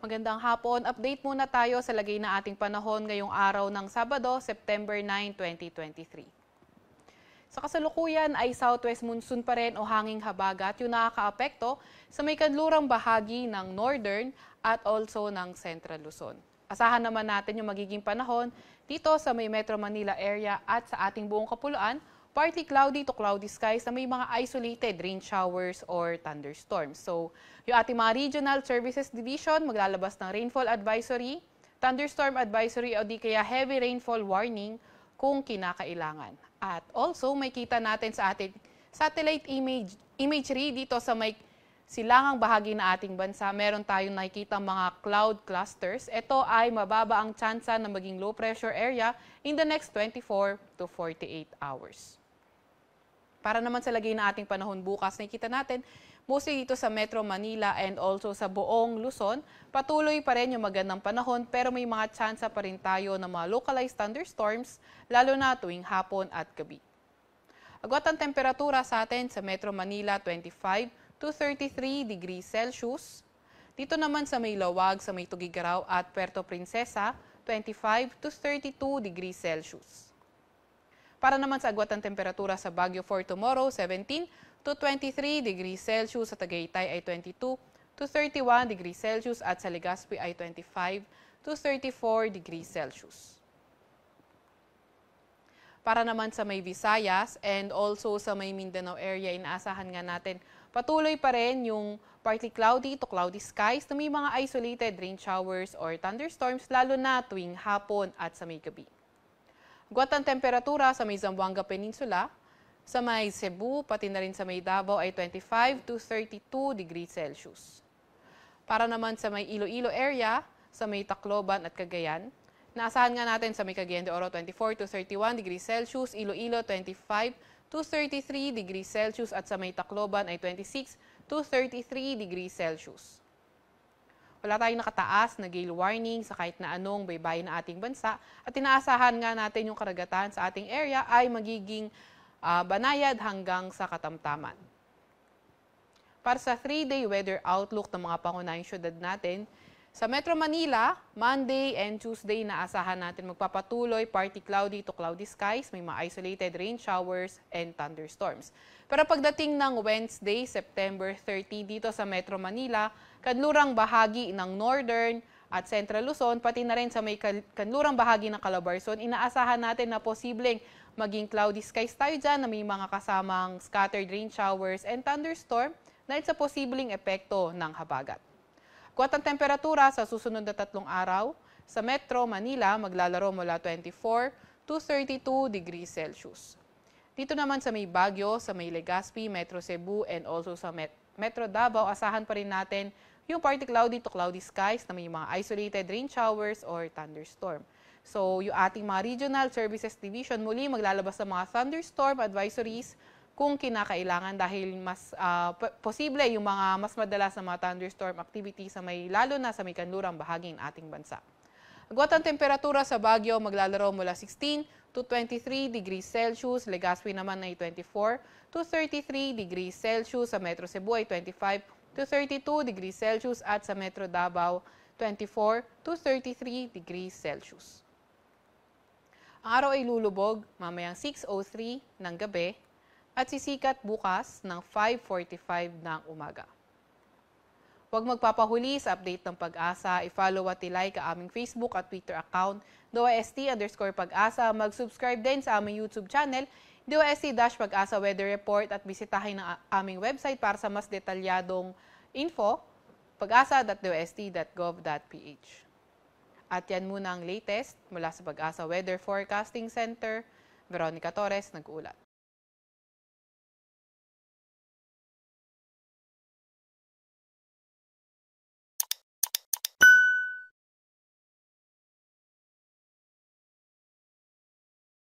Magandang hapon. Update muna tayo sa lagay na ating panahon ngayong araw ng Sabado, September 9, 2023. Sa kasalukuyan ay southwest monsoon pa rin o hanging habagat yung nakakaapekto sa may kanlurang bahagi ng northern at also ng central Luzon. Asahan naman natin yung magiging panahon dito sa may Metro Manila area at sa ating buong kapuluan, partly cloudy to cloudy skies na may mga isolated rain showers or thunderstorms. So, yung ating mga Regional Services Division maglalabas ng rainfall advisory, thunderstorm advisory o di kaya heavy rainfall warning kung kinakailangan. At also, may kita natin sa ating satellite imagery dito sa may silangang bahagi na ating bansa. Meron tayong nakikita mga cloud clusters. Ito ay mababa ang tsansa na maging low pressure area in the next 24 to 48 hours. Para naman sa lagay na ating panahon bukas, nakikita natin mostly dito sa Metro Manila and also sa buong Luzon, patuloy pa rin yung magandang panahon pero may mga tsansa pa rin tayo ng mga localized thunderstorms lalo na tuwing hapon at gabi. Agwat ang temperatura sa atin sa Metro Manila 25 to 33 degrees Celsius. Dito naman sa may Lawag, sa may Tugigaraw at Puerto Princesa, 25 to 32 degrees Celsius. Para naman sa agwat ng temperatura sa Baguio for tomorrow, 17 to 23 degrees Celsius, sa Tagaytay ay 22 to 31 degrees Celsius at sa Legazpi ay 25 to 34 degrees Celsius. Para naman sa may Visayas and also sa may Mindanao area, inaasahan nga natin patuloy pa rin yung partly cloudy to cloudy skies na may mga isolated rain showers or thunderstorms lalo na tuwing hapon at sa may gabi. Agwat ang temperatura sa may Zamboanga Peninsula, sa may Cebu, pati na rin sa may Davao ay 25 to 32 degrees Celsius. Para naman sa may Iloilo area, sa may Tacloban at Cagayan, naasahan nga natin sa may Cagayan de Oro 24 to 31 degrees Celsius, Iloilo 25 to 33 degrees Celsius at sa may Tacloban ay 26 to 33 degrees Celsius. Wala tayong nakataas na gale warning sa kahit na anong baybayin na ating bansa at inaasahan nga natin yung karagatan sa ating area ay magiging banayad hanggang sa katamtaman. Para sa 3-day weather outlook ng mga pangunahing syudad natin, sa Metro Manila, Monday and Tuesday naasahan natin magpapatuloy partly cloudy to cloudy skies, may mga isolated rain showers and thunderstorms. Pero pagdating ng Wednesday, September 30 dito sa Metro Manila, kanlurang bahagi ng Northern at Central Luzon, pati na rin sa may kanlurang bahagi ng Calabarzon, inaasahan natin na posibleng maging cloudy skies tayo dyan na may mga kasamang scattered rain showers and thunderstorm dahil sa posibleng epekto ng habagat. Agwat ang temperatura sa susunod na 3 araw, sa Metro Manila maglalaro mula 24 to 32 degrees Celsius. Dito naman sa may Baguio, sa may Legazpi, Metro Cebu, and also sa Metro Davao, asahan pa rin natin yung partly cloudy to cloudy skies na may mga isolated rain showers or thunderstorm. So, yung ating mga Regional Services Division muli maglalabas ng mga thunderstorm advisories kung kinakailangan dahil mas posible yung mga mas madalas na mga thunderstorm activity sa may lalo na sa may kanlurang bahagi ng ating bansa. Agwat ang temperatura sa Baguio maglalaro mula 16 to 23 degrees Celsius, Legazpi naman ay 24 to 33 degrees Celsius, sa Metro Cebu ay 25 to 32 degrees Celsius at sa Metro Davao 24 to 33 degrees Celsius. Ang araw ay lulubog mamayang 6:03 ng gabi at sisikat bukas ng 5:45 ng umaga. Huwag magpapahuli sa update ng Pag-asa. I-follow at i-like ang aming Facebook at Twitter account, DOST_Pag-asa. Mag-subscribe din sa aming YouTube channel, DOST-Pag-asa Weather Report at bisitahin ang aming website para sa mas detalyadong info, pag-asa.dost.gov.ph. At yan muna ang latest mula sa Pag-asa Weather Forecasting Center. Veronica Torres, nag-uulat.